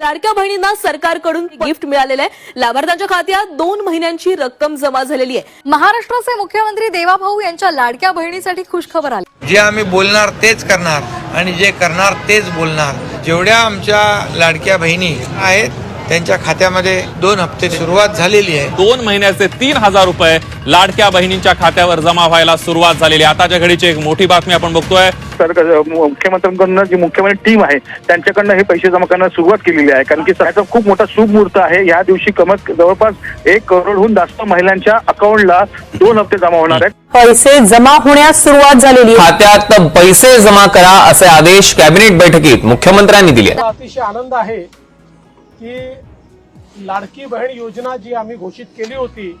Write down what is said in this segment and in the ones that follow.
लाडक्या बहिणींना सरकारकडून गिफ्ट मिळालेलं आहे। लाभार्थ्यांच्या खात्यात 2 महिन्यांची रक्कम जमा झालेली आहे। महाराष्ट्राचे मुख्यमंत्री देवाभाऊ यांच्या लाडक्या बहिणीसाठी खुशखबर आली। जे आम्ही बोलणार तेच करणार आणि जे करणार तेच बोलणार। जेवढ्या आमच्या लाडक्या बहिणी आहेत त्यांच्या खात्यामध्ये 2 हप्ते सुरुवात झालेली आहे। 2 महिन्याचे 3000 रुपये लाडक्या बहिणींच्या खात्यावर जमा व्हायला सुरुवात झालेली। आताच्या घडीची एक मोठी बातमी आपण बघतोय। मुख्यमंत्र्यांकडून जी मुख्यमंत्री टीम आहे त्यांच्याकडनं हे पैसे जमा करण्यास सुरुवात केलेली आहे, कारण की त्याचा खूप मोठा शुभ मुहूर्त आहे। या दिवशी जवळपास 1 करोडहून जास्त महिलांच्या अकाउंटला 2 हप्ते जमा होणार आहेत। पैसे जमा होण्यास सुरुवात झालेली, खात्यात पैसे जमा करा असे आदेश कॅबिनेट बैठकीत मुख्यमंत्र्यांनी दिले। अतिशय आनंद आहे की लाडकी बहीण योजना जी आम्ही घोषित केली होती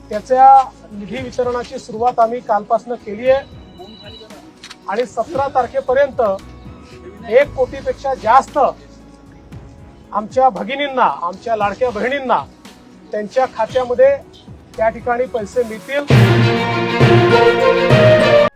त्याच्या निधी वितरणाची सुरुवात आम्ही कालपासून केली आहे आणि 17 तारखेपर्यंत 1 कोटीपेक्षा जास्त आमच्या भगिनींना, आमच्या लाडक्या बहिणींना त्यांच्या खात्यामध्ये त्या ठिकाणी पैसे मिळतील।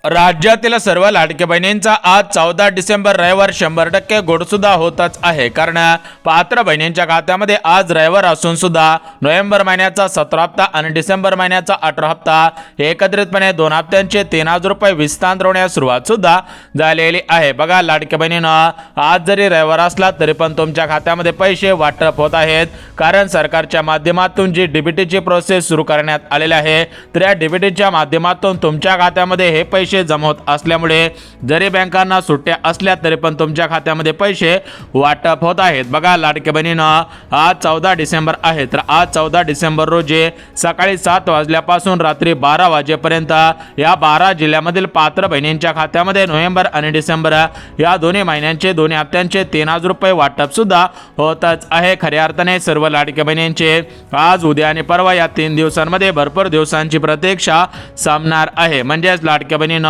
राज्यातील सर्व लाडक्या बहिणींचा आज 14 डिसेंबर रविवार 100% गोड सुद्धा होतच आहे, कारण पात्र बहिणींच्या खात्यामध्ये आज रविवार असून सुद्धा नोव्हेंबर महिन्याचा 17 हप्ता आणि डिसेंबर महिन्याचा 18 हप्ता एकत्रितपणे 2 हप्त्यांचे 3000 रुपये विस्तारण्यास सुरुवात सुद्धा झालेली आहे। बघा लाडक्या बहिणींना आज जरी रविवार असला तरी पण तुमच्या खात्यामध्ये पैसे वाटप होत आहेत, कारण सरकारच्या माध्यमातून जी डीबीटीची प्रोसेस सुरू करण्यात आलेली आहे तर या डीबीटीच्या माध्यमातून तुमच्या खात्यामध्ये हे पैसे जमा होत असल्यामुळे जरी बँकांना सुट्ट्या असल्या तरी पण तुमच्या खात्यामध्ये पैसे वाटप होत आहेत। बघा लाडक्या बहिणींना आज 14 डिसेंबर आहे, तर आज 14 डिसेंबर रोजी सकाळी 7 वाजल्यापासून रात्री 12 वाजेपर्यंत या 12 जिल्ह्यामधील पात्र बहिणींच्या खात्यामध्ये नोव्हेंबर आणि डिसेंबर या दोन्ही महिन्यांचे 2 हप्त्यांचे 3000 रुपये वाटप सुद्धा होतच आहे। खऱ्या अर्थाने सर्व लाडक्या बहिणींचे आज, उद्या आणि परवा या 3 दिवसांमध्ये भरपूर दिवसांची प्रतीक्षा संपणार आहे। म्हणजेच लाडक्या बहिणींना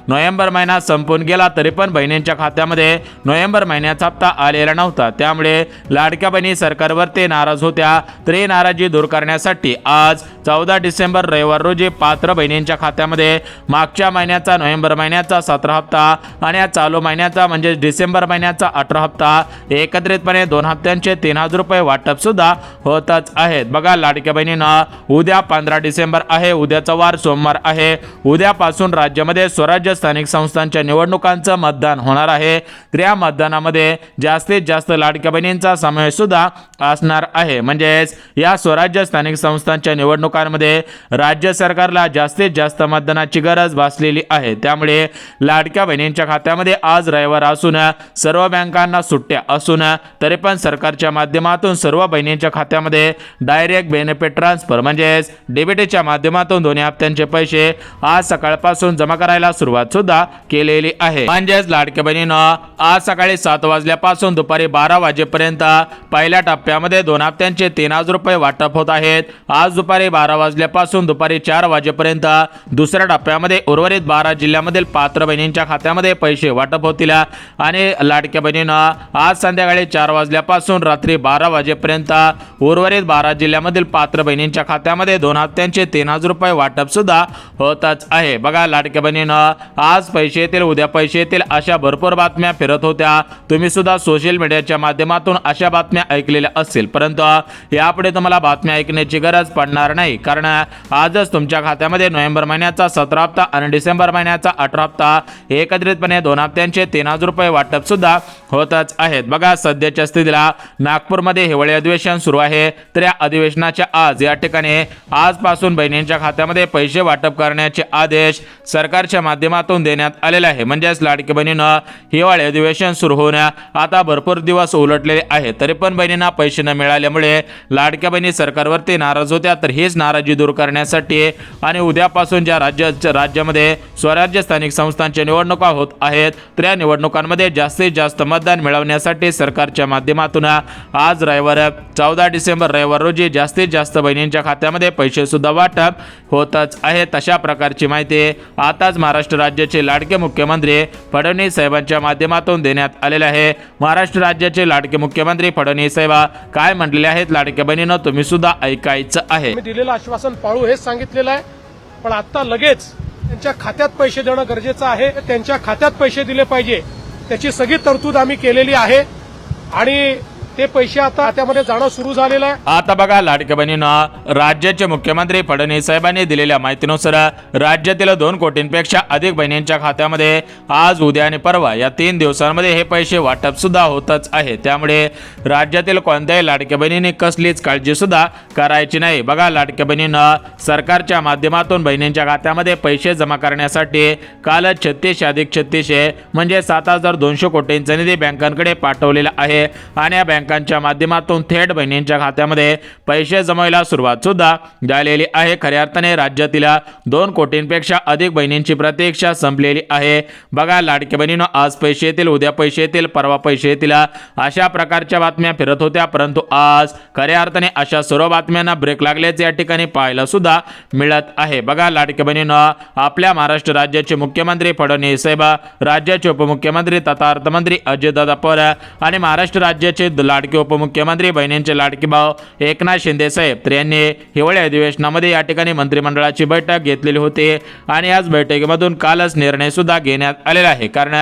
नोव्हेंबर महिना संपून गेला तरी पण बहिणींच्या खात्यामध्ये नोव्हेंबर महिन्याचा हप्ता आलेला नव्हता, त्यामुळे लाडक्या बहिणी सरकारवरती नाराज होत्या। तर ही नाराजी दूर करण्यासाठी आज 14 डिसेंबर रविवार रोजी पात्र बहिणींच्या खात्यामध्ये मागच्या महिन्याचा नोव्हेंबर महिन्याचा 17 हप्ता आणि या चालू महिन्याचा म्हणजे डिसेंबर महिन्याचा 18 हप्ता एकत्रितपणे 2 हप्त्यांचे 3000 रुपये वाटप सुद्धा होतच आहेत। बघा लाडक्या बहिणींना उद्या 15 डिसेंबर आहे, उद्याचा वार सोमवार आहे। उद्यापासून राज्यामध्ये स्वराज्य स्थानिक संस्थांच्या निवडणुकांचं मतदान होणार आहे, तर या मतदानामध्ये जास्तीत जास्त लाडक्या बहिणींचा समावेश सुद्धा असणार आहे। म्हणजेच या स्वराज्य स्थानिक संस्थांच्या निवडणुकांमध्ये राज्य सरकारला जास्तीत जास्त मतदानाची गरज भासलेली आहे, त्यामुळे लाडक्या बहिणींच्या खात्यामध्ये आज रविवार असून सर्व बँकांना सुट्ट्या असून तरी पण सरकारच्या माध्यमातून सर्व बहिणींच्या खात्यामध्ये डायरेक्ट बेनिफिट ट्रान्सफर म्हणजेच डीबीटीच्या माध्यमातून 2 हप्त्यांचे पैसे आज सकाळपासून जमा करायला सुरुवात सुद्धा केलेली आहे। म्हणजेच लाडक्या बहिणींना आज सकाळी 7 वाजल्यापासून दुपारी 12 वाजेपर्यंत पहिल्या टप्प्यामध्ये 2 हप्त्यांचे 3000 रुपये वाटप होत आहेत। आज दुपारी 12 वाजल्यापासून दुपारी 4 वाजेपर्यंत दुसऱ्या टप्प्यामध्ये उर्वरित 12 जिल्ह्यामधील पात्र बहिणींच्या खात्यामध्ये पैसे वाटप होतील आणि लाडक्या बहिणींना आज संध्याकाळी 4 वाजल्यापासून रात्री 12 वाजेपर्यंत उर्वरित 12 जिल्ह्यामधील पात्र बहिणींच्या खात्यामध्ये 2 हप्त्यांचे 3000 रुपये वाटप सुद्धा होतच आहे। बघा लाडक्या बहिणींना आज पैसे येतील, उद्या पैसे येतील अशा भरपूर बातम्या फिरत होत्या। तुम्ही सुद्धा सोशल मीडियाच्या माध्यमातून अशा बातम्या ऐकलेल्या असतील, परंतु यापुढे तुम्हाला बातम्या ऐकण्याची गरज पडणार नाही, कारण आजच तुमच्या खात्यामध्ये नोव्हेंबर महिन्याचा 17 हप्ता आणि डिसेंबर महिन्याचा 18 हप्ता एकत्रितपणे 2 हप्त्यांचे 3000 रुपये वाटप सुद्धा होतच आहेत। बघा सध्याच्या स्थितीला नागपूरमध्ये हिवाळी अधिवेशन सुरू आहे, तर या अधिवेशनाच्या आज या ठिकाणी आजपासून बहिणींच्या खात्यामध्ये पैसे वाटप करण्याचे आदेश सरकारच्या माध्यमातून देण्यात आलेले आहे। म्हणजेच लाडकी बहिणींना हिवाळी अधिवेशन सुरू होऊन आता भरपूर दिवस उलटलेले आहेत, तरी पण बहिणींना पैसे न मिळाल्यामुळे लाडक्या बहिणी सरकारवरती नाराज होत्या। तर हीच नाराजी दूर करण्यासाठी आणि उद्यापासून ज्या राज्यामध्ये स्वराज्य स्थानिक संस्थांच्या निवडणुका होत आहेत तर या निवडणुकांमध्ये जास्तीत जास्त मतदान मिळवण्यासाठी सरकारच्या माध्यमातून आज रविवार 14 डिसेंबर रविवार रोजी जास्तीत जास्त बहिणींच्या खात्यामध्ये पैसे सुद्धा वाटप होतच आहे। तशा प्रकारची माहिती आताच महाराष्ट्र राज्याचे लाडके मुख्यमंत्री फडणवीस साहेबांच्या माध्यमातून देण्यात आलेले आहे। महाराष्ट्र राज्याचे लाडके मुख्यमंत्री फडणवीस साहेब काय म्हटलेले आहेत लाडक्या बहिणींनो तुम्ही सुद्धा ऐकायचं आहे। मी दिलेलं आश्वासन पाळू हेच सांगितलेलं आहे, पण आता लगेच त्यांच्या खात्यात पैसे देणं गरजेचं आहे। त्यांच्या खात्यात पैसे दिले पाहिजे त्याची सगळी तरतूद आम्ही केलेली आहे। आणि ते पैसे आता खात्यामध्ये जाणं सुरू झालेलं आहे. आता बघा लाडक्या बहिणींना राज्याचे मुख्यमंत्री फडणवीस साहेबांनी दिलेल्या माहितीनुसार राज्यातील 2 कोटींपेक्षा अधिक बहिणींच्या खात्यामध्ये आज, उद्या आणि परवा या 3 दिवसांमध्ये हे पैसे वाटप सुद्धा होतच आहे. त्यामुळे राज्यातील कोणत्याही लाडक्या बहिणींनी कसलीच काळजी सुद्धा करायची नाही. बघा लाडक्या बहिणींना सरकारच्या माध्यमातून बहिणींच्या खात्यामध्ये पैसे जमा करण्यासाठी काल 36 म्हणजे 7,200 कोटींचा निधी बँकांकडे पाठवलेला आहे आणि या बँकांच्या माध्यमातून थेट बहिणींच्या खात्यामध्ये पैसे जमवायला सुरुवात सुद्धा झालेली आहे. खऱ्या अर्थाने राज्यातील 2 कोटींपेक्षा अधिक बहिणींची प्रतीक्षा संपलेली आहे. बघा लाडक्या बहिणींनो, आज पैसे येतील, उद्या पैसे येतील, परवा पैसे येतील, अशा प्रकारच्या बातम्या फिरत होत्या. परंतु आज खऱ्या अर्थाने अशा सर्व बातम्यांना ब्रेक लागल्याचे या ठिकाणी पाहायला सुद्धा मिळत आहे. बघा लाडक्या बहिणींनो, आपल्या महाराष्ट्र राज्याचे मुख्यमंत्री फडणवीस साहेब, राज्याचे उपमुख्यमंत्री तथा अर्थमंत्री अजितदादा पवार आणि महाराष्ट्र राज्याचे लाडके उपमुख्यमंत्री बहिणींचे लाडके भाऊ एकनाथ शिंदे साहेब तर यांनी हिवाळी अधिवेशनामध्ये या ठिकाणी मंत्रिमंडळाची बैठक घेतलेली होती आणि याच बैठकीमधून कालच निर्णय सुद्धा घेण्यात आलेला आहे. कारण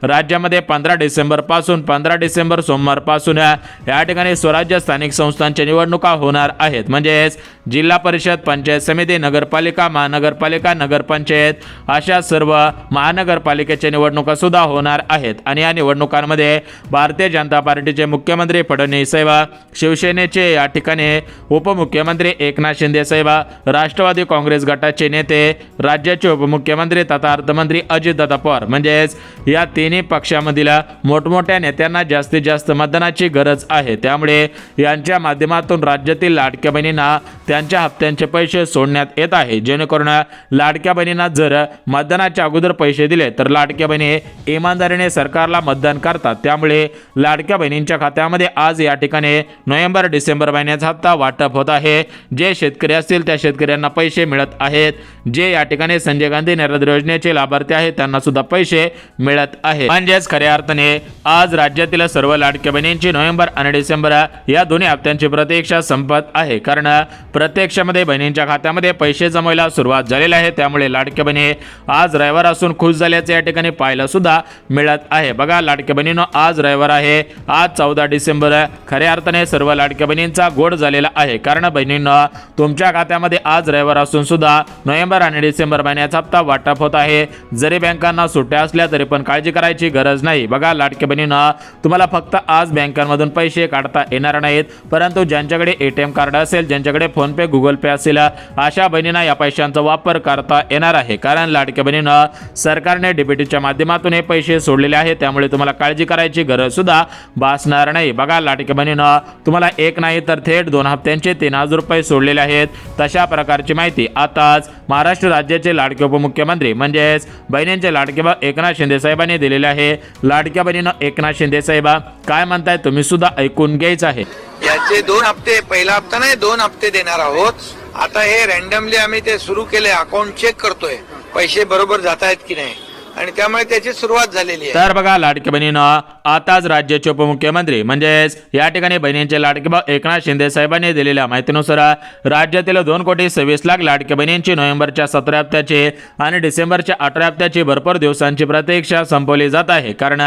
राज्यामध्ये 15 डिसेंबर पासून 15 डिसेंबर सोमवार पासून या ठिकाणी स्वराज्य स्थानिक संस्थांच्या निवडणुका होणार आहेत. म्हणजेच जिल्हा परिषद, पंचायत समिती, नगरपालिका, महानगरपालिका, नगरपंचायत अशा सर्व महानगरपालिकेच्या निवडणुका सुद्धा होणार आहेत. आणि या निवडणुकांमध्ये भारतीय जनता पार्टीचे मुख्यमंत्री फडणवीस साहेब, शिवसेनेचे या ठिकाणी उपमुख्यमंत्री एकनाथ शिंदे साहेब, राष्ट्रवादी काँग्रेस गटाचे नेते, राज्याचे उपमुख्यमंत्री तथा अर्थमंत्री अजितदादा पवार म्हणजेच या तिन्ही पक्षामधील मोठमोठ्या नेत्यांना जास्तीत जास्त मतदानाची गरज आहे. त्यामुळे यांच्या माध्यमातून राज्यातील लाडक्या बहिणींना त्यांच्या हप्त्यांचे पैसे सोडण्यात येत आहे. जेणेकरून लाडक्या बहिणींना जर मतदानाच्या अगोदर पैसे दिले तर लाडक्या बहिणी इमानदारीने सरकारला मतदान करतात. त्यामुळे लाडक्या बहिणींच्या खात्यामध्ये आज या ठिकाणी नोव्हेंबर डिसेंबर महिन्याचा हप्ता वाटप होत आहे. जे शेतकरी असतील त्या शेतकऱ्यांना पैसे मिळत आहेत. जे या ठिकाणी संजय गांधी निराधार योजनेचे लाभार्थी आहेत त्यांना सुद्धा पैसे मिळत आहेत. म्हणजेच खऱ्या अर्थाने आज राज्यातील सर्व लाडक्या बहिणींची नोव्हेंबर आणि डिसेंबर या दोन्ही हप्त्यांची प्रतीक्षा संपत आहे. कारण प्रत्यक्षामध्ये बहिणींच्या खात्यामध्ये पैसे जमवायला सुरुवात झालेली आहे. त्यामुळे लाडक्या बहिणी आज रविवार असून खुश झाल्याचे या ठिकाणी पाहायला सुद्धा मिळत आहे. बघा लाडक्या बहिणींनो, आज रविवार आहे, आज 14 डिसेंबर. खऱ्या अर्थाने सर्व लाडक्या बहिणींचा गोड झालेला आहे. कारण बहिणींनो, तुमच्या खात्यामध्ये आज रविवार असून सुद्धा नोव्हेंबर आणि डिसेंबर महिन्याचा हप्ता वाटप होत आहे. जरी बँकांना सुट्ट्या असल्या तरी पण काळजी करायची गरज नाही. बघा लाडक्या बहिणींनो, तुम्हाला फक्त आज बँकांमधून पैसे काढता येणार नाहीत, परंतु ज्यांच्याकडे ATM कार्ड असेल, ज्यांच्याकडे फोन पे, गुगल पे असेल, अशा बहिणींना या पैशांचा वापर करता येणार आहे. कारण लाडक्या बहिणींनो, सरकारने DBTच्या माध्यमातून हे पैसे सोडलेले आहेत. त्यामुळे तुम्हाला काळजी करायची गरज सुद्धा भासणार नाही. बघा लाडक्या बहिणींनो, तुम्हाला एक नाही तर थेट 2 हप्त्यांचे 3,000 रुपये सोडलेले आहेत. तशा प्रकारची माहिती आताच महाराष्ट्र राज्याचे लाडके उपमुख्यमंत्री म्हणजेच बहिणींचे लाडके भाऊ एकनाथ शिंदे साहेबांनी दिलेले आहे. लाडक्या बहिणींनो, एकनाथ शिंदे साहेब काय म्हणताय तुम्ही सुद्धा ऐकून घ्यायचं आहे. याचे 2 हप्ते, पहिला हप्ता नाही 2 हप्ते देणार आहोत. आता हे रॅन्डमली आम्ही ते सुरू केले, अकाउंट चेक करतोय पैसे बरोबर जात आहेत की नाही आणि त्यामुळे त्याची सुरुवात झालेली आहे. तर बघा लाडक्या बहिणींनो, आताच राज्याचे उपमुख्यमंत्री म्हणजेच या ठिकाणी बहिणींचे लाडके भाऊ एकनाथ शिंदे साहेबांनी दिलेल्या माहितीनुसार राज्यातील 2,26,00,000 लाडक्या बहिणींची नोव्हेंबरच्या 17 हप्त्याची आणि डिसेंबरच्या 18 हप्त्याची भरपूर दिवसांची प्रतीक्षा संपवली जात आहे. कारण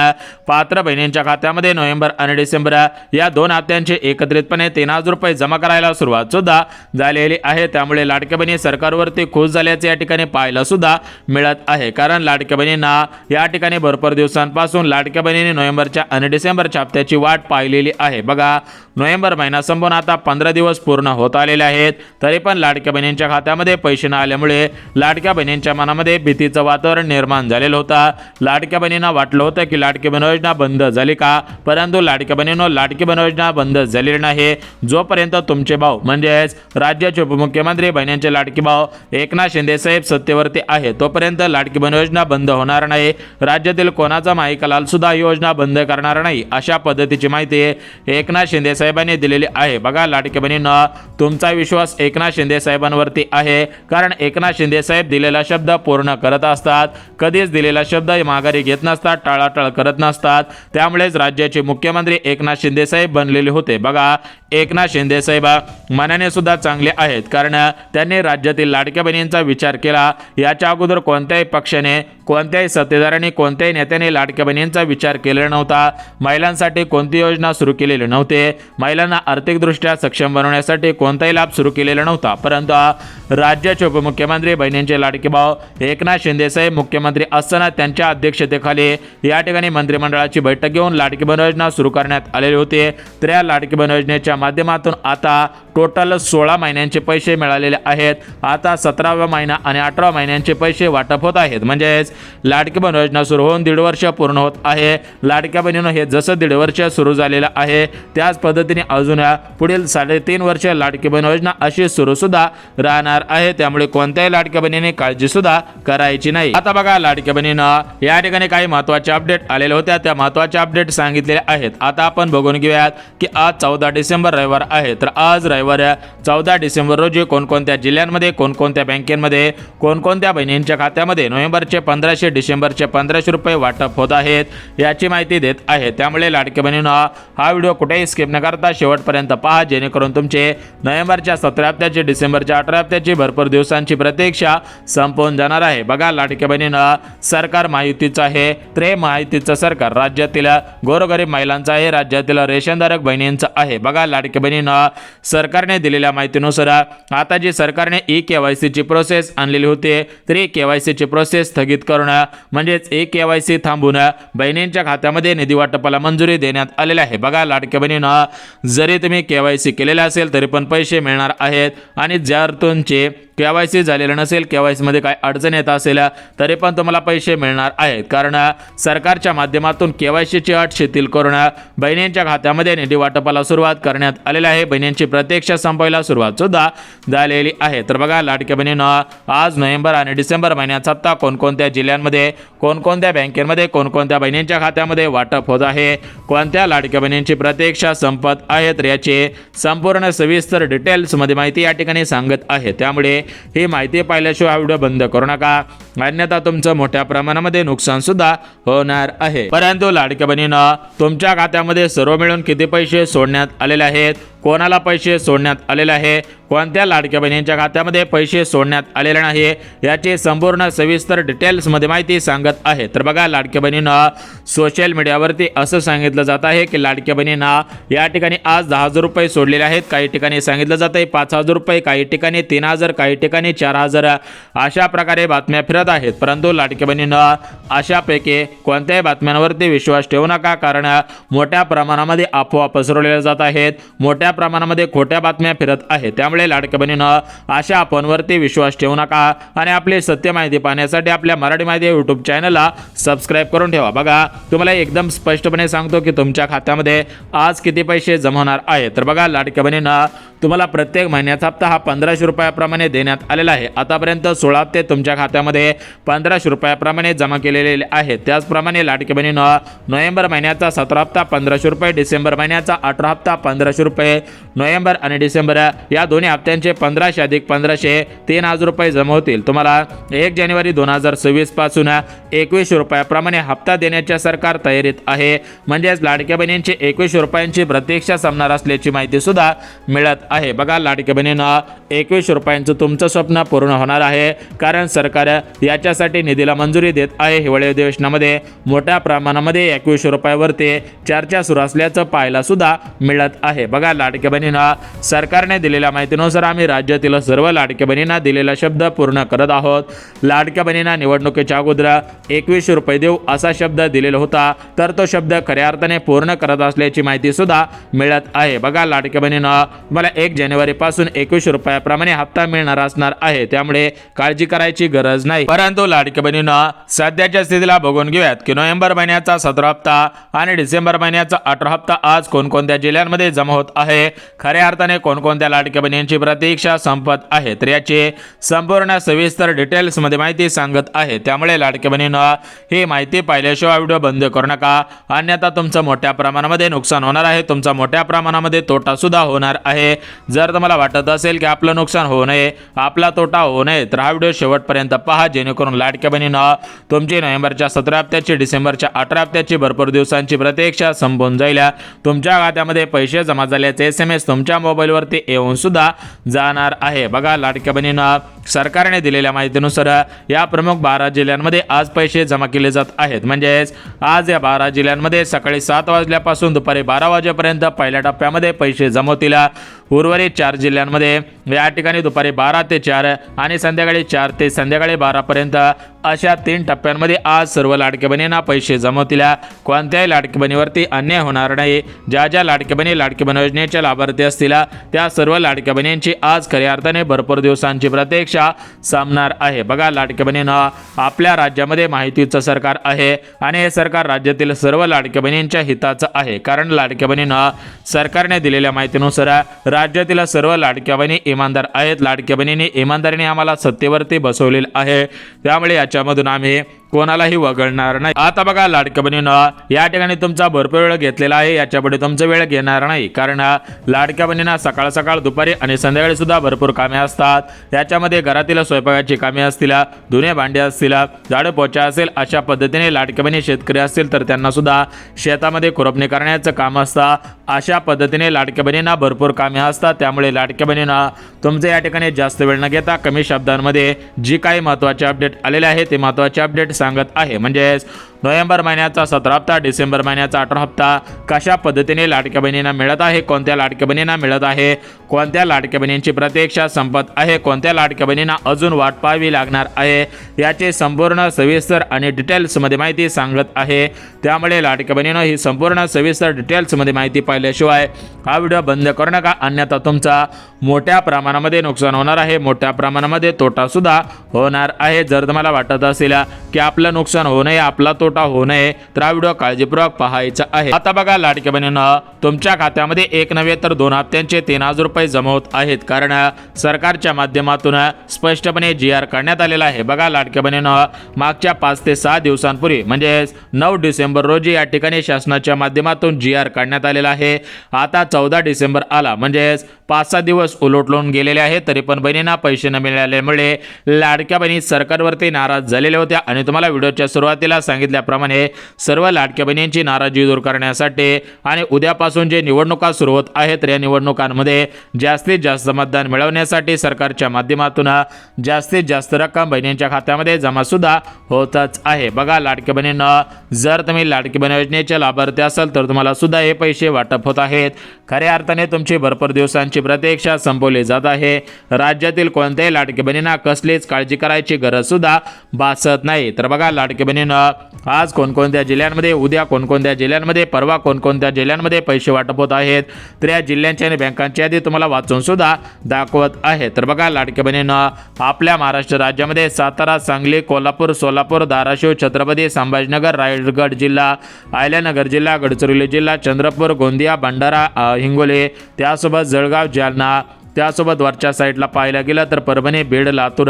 पात्र बहिणींच्या खात्यामध्ये नोव्हेंबर आणि डिसेंबर या 2 हप्त्यांचे एकत्रितपणे 3,000 रुपये जमा करायला सुरुवात सुद्धा झालेली आहे. त्यामुळे लाडक्या बहिणी सरकारवरती खुश झाल्याचे या ठिकाणी पाहायला सुद्धा मिळत आहे. कारण लाडक्या बहिणी या ठिकाणी भरपूर दिवसांपासून लाडक्या बहिणीने नोव्हेंबरच्या आणि डिसेंबरच्या हप्त्याची वाट पाहिलेली आहे. बघा नोव्हेंबर महिना संपून आता 15 दिवस पूर्ण होत आलेले आहेत, तरी पण लाडक्या बहिणींच्या खात्यामध्ये पैसे न आल्यामुळे लाडक्या बहिणींच्या मनामध्ये भीतीचं वातावरण निर्माण झालेलं होतं. लाडक्या बहिणींना वाटलं होतं की लाडकी बहीण योजना बंद झाली का, परंतु लाडक्या बहिणींनो, लाडकी बहीण योजना बंद झालेली नाही. जोपर्यंत तुमचे भाऊ म्हणजेच राज्याचे उपमुख्यमंत्री बहिणींचे लाडकी भाऊ एकनाथ शिंदे साहेब सत्तेवरती आहे तोपर्यंत लाडकी बहीण योजना बंद होणार नाही. राज्यातील कोणाचा माईकलाल सुद्धा योजना बंद करणार नाही, अशा पद्धतीची माहिती एकनाथ शिंदे साहेबांनी दिलेली आहे. बघा लाडक्या बहिणींनो, तुमचा विश्वास एकनाथ शिंदे साहेबांवरती आहे. कारण एकनाथ शिंदे साहेब दिलेला शब्द पूर्ण करत असतात, कधीच दिलेला शब्द माघारी घेत नसतात, टाळाटाळ करत नसतात. त्यामुळेच राज्याचे मुख्यमंत्री एकनाथ शिंदे साहेब बनलेले होते. बघा एकनाथ शिंदे साहेब मनाने सुद्धा चांगले आहेत, कारण त्यांनी राज्यातील लाडक्या बहिणींचा विचार केला. याच्या अगोदर कोणत्याही पक्षाने, कोणत्याही सत्तेधाऱ्यांनी, कोणत्याही नेत्याने लाडक्या बहिणींचा विचार केलेला नव्हता. नव्हता, महिलांसाठी कोणती योजना सुरू केलेली नव्हते, महिलांना आर्थिकदृष्ट्या सक्षम बनवण्यासाठी कोणताही लाभ सुरू केलेला नव्हता. परंतु राज्याचे उपमुख्यमंत्री बहिणींचे लाडके भाऊ एकनाथ शिंदे साहेब मुख्यमंत्री असताना त्यांच्या अध्यक्षतेखाली या ठिकाणी मंत्रिमंडळाची बैठक घेऊन लाडकी बहीण योजना सुरू करण्यात आलेली होती. तर या लाडकी बहीण योजनेच्या माध्यमातून आता टोटल 16 महिन्यांचे पैसे मिळालेले आहेत. आता 17वा महिना आणि 18 महिन्यांचे पैसे वाटप होत आहेत. म्हणजेच लाडकी बहीण योजना सुरू होऊन 1.5 वर्ष पूर्ण होत आहे. लाडक्या बहिणीनं हे जसं 1.5 वर्ष सुरू झालेलं आहे त्याच पद्धतीने अजून पुढील 3.5 वर्ष लाडकी बहीण योजना अशी सुरू सुद्धा राहणार आहे. त्यामुळे कोणत्याही लाडक्या बहिणीने काळजी सुद्धा करायची नाही. आता बघा, लाडक्या बहिणीनं या ठिकाणी काही महत्त्वाचे अपडेट आलेले होत्या, त्या महत्त्वाचे अपडेट सांगितलेले आहेत. आता आपण बघून घेऊयात की आज 14 डिसेंबर रविवार आहे. तर आज रविवार 14 डिसेंबर रोजी कोणकोणत्या जिल्ह्यांमध्ये, कोणकोणत्या बँकेमध्ये, कोणकोणत्या बहिणींच्या खात्यामध्ये नोव्हेंबरचे 1500, डिसेंबरचे 1500 रुपये वाटप होत आहेत याची माहिती देत आहे. त्यामुळे लाडक्या बहिणीनं हा व्हिडिओ कुठेही स्किप न करता शेवटपर्यंत पहा, जेणेकरून तुमचे नोव्हेंबरच्या 17 हप्त्याची, डिसेंबरच्या 18 हप्त्याची भरपूर दिवसांची प्रतीक्षा संपून जाणार आहे. बघा, लाडक्या बहिणीनं सरकार महायुतीचं आहे. तर हे महायुतीचं सरकार राज्यातील गोरगरीब महिलांचं आहे, राज्यातील रेशनधारक बहिणींचं आहे. बघा, लाडक्या बहिणीनं सरकारने दिलेल्या माहितीनुसार आता जी सरकारने KYC ची प्रोसेस आणलेली होती, तर KYC ची प्रोसेस स्थगित करून म्हणजेच KYC थांबून बहिणींच्या खात्यामध्ये निधी वाटपाला मंजुरी देण्यात आलेली आहे. बघा, लाडक्या बहिणीनं जरी तुम्ही KYC केलेले असेल तरी पण पैसे मिळणार आहेत. आणि जर तुमचे KYC झालेलं नसेल, KYC मध्ये काय अडचण येत असेल तरी पण तुम्हाला पैसे मिळणार आहेत. कारण सरकारच्या माध्यमातून KYC ची अट शिथिल करून बहिणींच्या खात्यामध्ये निधी वाटपाला सुरुवात करण्यात आलेली आहे. बहिणींची प्रतीक्षा संपायला सुरुवात सुद्धा झालेली आहे. तर बघा, लाडक्या बहिणीनं आज नोव्हेंबर आणि डिसेंबर महिन्याचा हप्ता कोणकोणत्या जिल्ह्यांमध्ये, कोणकोणत्या बँकेमध्ये, कोणकोणत्या बहिणींच्या खात्यामध्ये वाटप होत आहे, कोणत्या लाडक्या बहिणींची प्रतीक्षा संपत आहे, तर याचे संपूर्ण सविस्तर डिटेल्समध्ये माहिती या ठिकाणी सांगत आहे. त्यामुळे ही माहिती पाहिल्याशिवाय हा व्हिडिओ बंद करू नका, अन्यथा तुमचं मोठ्या प्रमाणामध्ये नुकसान सुद्धा होणार आहे. परंतु लाडक्या बहिणीनं तुमच्या खात्यामध्ये सर्व मिळून किती पैसे सोडण्यात आलेले आहेत, कोणाला पैसे सोडण्यात आलेले आहे, कोणत्या लाडक्या बहिणींच्या खात्यामध्ये पैसे सोडण्यात आलेले नाही याची संपूर्ण सविस्तर डिटेल्समध्ये माहिती सांगत आहे. तर बघा, लाडक्या बहिणीनं सोशल मीडियावरती असं सांगितलं जात आहे की लाडक्या बहिणींना या ठिकाणी आज 10,000 रुपये सोडलेले आहेत. काही ठिकाणी सांगितलं जात आहे 5,000 रुपये, काही ठिकाणी 3,000, काही ठिकाणी 4,000 अशा प्रकारे बातम्या फिरत आहेत. परंतु लाडक्या बहिणीनं अशापैकी कोणत्याही बातम्यांवरती विश्वास ठेवू नका, कारण मोठ्या प्रमाणामध्ये अफवा पसरवलेल्या जात आहेत, मोठ्या प्रमाणामध्ये खोट्या बातम्या फिरत आहेत. त्यामुळे लाडक्या बहिणीनं अशा अफवांवरती विश्वास ठेवू नका आणि आपली सत्य माहिती पाहण्यासाठी आपल्या मराठी माहिती यूट्यूब चॅनलला सबस्क्राईब करून ठेवा. बघा, तुम्हाला एकदम स्पष्टपणे सांगतो की तुमच्या खात्यामध्ये आज किती पैसे जमा होणार आहे. तर बघा, लाडक्या बहिणीनं तुम्हाला प्रत्येक महिन्याचा हप्ता हा 1500 रुपयाप्रमाणे देण्यात आलेला आहे. आतापर्यंत 16 हप्ते तुमच्या खात्यामध्ये 1500 रुपयाप्रमाणे जमा केलेले आहेत. त्याचप्रमाणे लाडक्या बहिणीनं नोव्हेंबर महिन्याचा 17 हप्ता 1500 रुपये, डिसेंबर महिन्याचा 18 हप्ता 1500 रुपये, नोव्हेंबर आणि डिसेंबर या दोन्ही हप्त्यांचे 1500 अधिक 1500 3,000 रुपये जमा होतील. तुम्हाला 1 जानेवारी 2026 पासून 2100 रुपयाप्रमाणे हप्ता देण्याच्या सरकार तयारीत आहे. म्हणजेच लाडक्या बहिणींची 2100 रुपयांची प्रतीक्षा संपणार असल्याची माहिती सुद्धा मिळत आहे. बघा, लाडक्या बहिणीनं 2100 रुपयांचं तुमचं स्वप्न पूर्ण होणार आहे, कारण सरकार याच्यासाठी निधीला मंजुरी देत आहे. हिवाळी अधिवेशनामध्ये मोठ्या प्रमाणामध्ये 2100 रुपयावरती चर्चा सुरू असल्याचं पाहायला सुद्धा मिळत आहे. बघा, लाडक्या बहिणींना सरकारने दिलेल्या माहितीनुसार आम्ही राज्यातील सर्व लाडक्या बहिणींना दिलेला शब्द पूर्ण करत आहोत. लाडक्या बहिणींना निवडणुकीच्या अगोदर 2100 रुपये देऊ असा शब्द दिलेला होता, तर तो शब्द खऱ्या अर्थाने पूर्ण करत असल्याची माहिती सुद्धा मिळत आहे. बघा, लाडक्या बहिणींना मला 1 जानेवारी पासून 2100 रुपयाप्रमाणे हप्ता मिळणार असणार आहे. त्यामुळे काळजी करायची गरज नाही. परंतु लाडक्या बहिणींना सध्याच्या स्थितीला बघून घेऊयात की नोव्हेंबर महिन्याचा 17 हप्ता आणि डिसेंबर महिन्याचा 18 हप्ता आज कोणकोणत्या जिल्ह्यांमध्ये जमा होत आहे, खऱ्या अर्थाने कोणकोणत्या लाडक्या बहिणींची प्रतीक्षा संपत आहे, तर याची संपूर्ण सविस्तर डिटेल्समध्ये माहिती सांगत आहे. त्यामुळे लाडक्या बहिणींना ही माहिती पाहिल्याशिवाय व्हिडिओ बंद करू नका, अन्यथा तुमचं मोठ्या प्रमाणामध्ये नुकसान होणार आहे, तुमचा मोठ्या प्रमाणामध्ये तोटा सुद्धा होणार आहे. जर तुम्हाला वाटत असेल की आपलं नुकसान होऊ नये, आपला तोटा होऊ नये, तर हा व्हिडिओ शेवटपर्यंत पहा, जेणेकरून लाडक्या बहिणींना तुमची नोव्हेंबरच्या 17 हप्त्याची, डिसेंबरच्या 18 हप्त्याची भरपूर दिवसांची प्रतीक्षा संपून जाईल. तुमच्या खात्यामध्ये पैसे जमा झाल्याचे SMS तुमच्या मोबाईलवरती येऊन सुद्धा जाणार आहे. बघा, लाडक्या बहिणींना सरकारने दिलेल्या माहितीनुसार या प्रमुख 12 जिल्ह्यांमध्ये आज पैसे जमा केले जात आहेत. म्हणजेच आज या 12 जिल्ह्यांमध्ये सकाळी 7 वाजल्यापासून दुपारी 12 वाजेपर्यंत पहिल्या टप्प्यामध्ये पैसे जमा होतील. उर्वरित 4 जिल्ह्यांमध्ये या ठिकाणी दुपारी 12 ते 4 आणि संध्याकाळी 4 ते संध्याकाळी 12 पर्यंत अशा 3 टप्प्यांमध्ये आज सर्व लाडक्या बहिणींना पैसे जमा होतील. कोणत्याही लाडकी बहिणीवरती अन्याय होणार नाही. ज्या लाडक्या बहिणी लाडकी बहीण योजनेच्या लाभार्थी असतील त्या सर्व लाडक्या बहिणींची आज खऱ्या अर्थाने भरपूर दिवसांची प्रतीक्षा संपणार आहे. बघा, लाडक्या बहिणींना आपल्या राज्यामध्ये माहितीचं सरकार आहे आणि हे सरकार राज्यातील सर्व लाडक्या बहिणींच्या हिताचं आहे. कारण लाडक्या बहिणींना सरकारने दिलेल्या माहितीनुसार राज्यातील सर्व लाडक्या बहिणी इमानदार आहेत. लाडक्या बहिणींनी इमानदारीने आम्हाला सत्तेवरती बसवलेलं आहे. त्यामुळे याच्यामधून आम्ही कोणालाही वगळणार नाही. आता बघा, लाडक्या बहिणींना या ठिकाणी तुमचा भरपूर वेळ घेतलेला आहे. याच्यापुढे तुमचा वेळ घेणार नाही. कारण लाडक्या बहिणींना सकाळ सकाळ दुपारी आणि संध्याकाळी सुद्धा भरपूर कामे असतात. याच्यामध्ये घरातील स्वयंपाकाची कामे असतील, धुणे भांडे असतील, झाडू पोछा असेल, अशा पद्धतीने लाडक्या बहिणी शेतकरी असतील तर त्यांना सुद्धा शेतामध्ये खुरपणी करण्याचं काम असतं. अशा पद्धतीने लाडक्या बहिणींना भरपूर कामे असतात. त्यामुळे लाडक्या बहिणींना तुमचं या ठिकाणी जास्त वेळ न घेता कमी शब्दांमध्ये जी काही महत्त्वाचे अपडेट आलेले आहे ते महत्त्वाचे अपडेट सांगत आहे. म्हणजेच नोव्हेंबर महिन्याचा 17 हप्ता, डिसेंबर महिन्याचा 18 हप्ता कशा पद्धतीने लाडक्या बहिणींना मिळत आहे, कोणत्या लाडक्या बहिणींना मिळत आहे, कोणत्या लाडक्या बहिणींची प्रतीक्षा संपत आहे, कोणत्या लाडक्या बहिणींना अजून वाट पाहावी लागणार आहे, याचे संपूर्ण सविस्तर आणि डिटेल्समध्ये माहिती सांगत आहे. त्यामुळे लाडक्या बहिणींनो, ही संपूर्ण सविस्तर डिटेल्समध्ये माहिती पाहिल्याशिवाय हा व्हिडिओ बंद करू नका. अन्यथा तुमचा मोठ्या प्रमाणामध्ये नुकसान होणार आहे, मोठ्या प्रमाणामध्ये तोटा सुद्धा होणार आहे. जर तुम्हाला वाटत असेल की आपलं नुकसान होऊ नये, आपला तोटा होऊ नये, तर हा व्हिडिओ काळजीपूर्वक पाहायचा आहे. आता बघा, लाडक्या बहिणींनो, तुमच्या खात्यामध्ये एक नव्हे तर 2 हप्त्यांचे 3000 रुपये जमा होत आहेत. कारण सरकारच्या माध्यमातून स्पष्टपणे GR काढण्यात आलेला आहे. बघा लाडक्या बहिणींनो, मागच्या 5 ते 6 दिवसांपूर्वी म्हणजेच 9 डिसेंबर रोजी या ठिकाणी शासनाच्या माध्यमातून GR काढण्यात आलेला आहे. आता 14 डिसेंबर आला, म्हणजेच 5-6 दिवस उलटून गेलेले आहेत. तरी पण बहिणींना पैसे न मिळाल्यामुळे लाडक्या बहिणी सरकारवरती नाराज झालेल्या होत्या. आणि तुम्हाला व्हिडिओच्या सुरुवातीला सांगितल्याप्रमाणे सर्व लाडक्या बहिणींची नाराजी दूर करण्यासाठी आणि उद्यापासून जे निवडणुका सुरू होत आहेत, तर या निवडणुकांमध्ये जास्तीत जास्त मतदान मिळवण्यासाठी सरकारच्या माध्यमातून जास्तीत जास्त रक्कम बहिणींच्या खात्यामध्ये जमा सुद्धा होतच आहे. बघा लाडक्या बहिणींना, जर तुम्ही लाडकी बहीण योजनेचे लाभार्थी असाल तर तुम्हाला सुद्धा हे पैसे वाटप होत आहेत. खऱ्या अर्थाने तुमची भरपूर दिवसांची प्रतीक्षा संपवली जात आहे. राज्यातील कोणत्याही लाडकी बहिणींना कसलीच काळजी करायची गरज सुद्धा भासत नाही. तर बघा लाडकी बहिणींना, आज कोणकोणत्या जिल्ह्यांमध्ये, उद्या कोणकोणत्या जिल्ह्यांमध्ये, परवा कोणकोणत्या जिल्ह्यांमध्ये पैसे वाटप होत आहेत, तर या जिल्ह्यांची आणि बँकांची यादी तुम्हाला वाचून सुद्धा दाखवत आहे. तर बघा लाडक्या बहिणींना, आपल्या महाराष्ट्र राज्यामध्ये सातारा, सांगली, कोल्हापूर, सोलापूर, धाराशिव, छत्रपती संभाजीनगर, रायगड जिल्हा, अहिल्यानगर जिल्हा, गडचिरोली जिल्हा, चंद्रपूर, गोंदिया, भंडारा, हिंगोली, त्यासोबत जळगाव, जालना, त्यासोबत वरच्या साईडला पाहायला गेलं तर परभणी, बीड, लातूर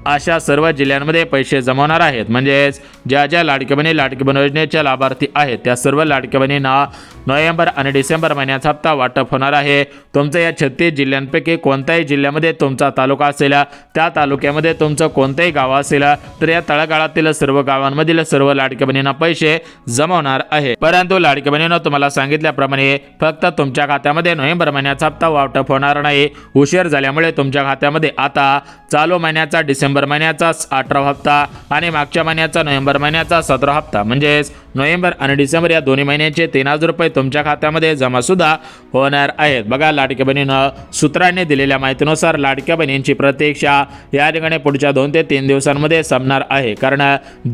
अशा सर्व जिल्ह्यांमध्ये पैसे जमवणार आहेत. म्हणजेच ज्या लाडक्या बहिणी लाडकी बहीण योजनेच्या लाभार्थी आहेत त्या सर्व लाडक्या बहिणींना नोव्हेंबर आणि डिसेंबर महिन्याचा हप्ता वाटप होणार आहे. तुमचं या 36 जिल्ह्यांपैकी कोणत्याही जिल्ह्यामध्ये तुमचा तालुका असेल, त्या तालुक्यामध्ये तुमचं कोणतंही गाव असेल, तर या तळागाळातील सर्व गावांमधील सर्व लाडक्या बहिणींना पैसे जमवणार आहे. परंतु लाडक्या बहिणींनो, तुम्हाला सांगितल्याप्रमाणे फक्त तुमच्या खात्यामध्ये नोव्हेंबर महिन्याचा हप्ता वाटप होणार नाही. उशीर झाल्यामुळे तुमच्या खात्यामध्ये आता चालू महिन्याचा डिसेंबर महिन्याचा 18 हप्ता आणि मागच्या महिन्याचा नोव्हेंबर महिन्याचा 17 हप्ता म्हणजेच नोव्हेंबर आणि डिसेंबर या दोन्ही महिन्यांचे 3000 रुपये तुमच्या खात्यामध्ये जमा सुद्धा होणार आहेत. बघा लाडक्या बहिणींनो, सूत्रांनी दिलेल्या माहितीनुसार लाडक्या बहिणींची प्रतीक्षा या ठिकाणी पुढच्या 2 ते 3 दिवसांमध्ये संपणार आहे. कारण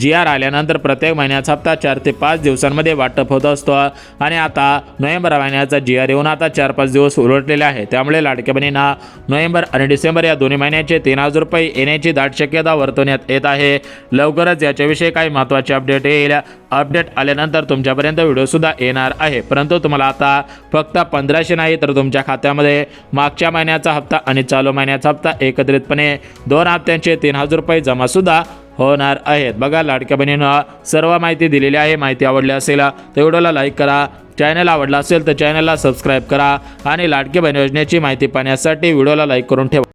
GR आल्यानंतर प्रत्येक महिन्याचा हप्ता 4 ते 5 दिवसांमध्ये वाटप होत असतो आणि आता नोव्हेंबर महिन्याचा GR येऊन आता 4-5 दिवस उलटलेले आहे. त्यामुळे लाडक्या बहिणींना नोव्हेंबर आणि डिसेंबर या दोन्ही महिन्याचे 3000 रुपये येण्याची दाट शक्यता वर्तवण्यात येत आहे. लवकरच याच्याविषयी काही महत्त्वाचे अपडेट येईल. अपडेट आल्यानंतर तुमच्यापर्यंत व्हिडिओ सुद्धा येणार आहे. परंतु तुम्हाला आता फक्त 1500 नाही तर तुमच्या खात्यामध्ये मागच्या महिन्याचा हप्ता आणि चालू महिन्याचा हप्ता एकत्रितपणे 2 हप्त्यांचे 3000 रुपये जमा सुद्धा होणार आहेत. बघा लाडक्या बहिणींना, सर्व माहिती दिलेली आहे. माहिती आवडली असेल तर व्हिडिओला लाईक करा. चॅनल आवडला असेल तर चॅनलला सबस्क्राईब करा आणि लाडकी बहीण योजनेची माहिती पाहण्यासाठी व्हिडिओला लाईक करून ठेवा.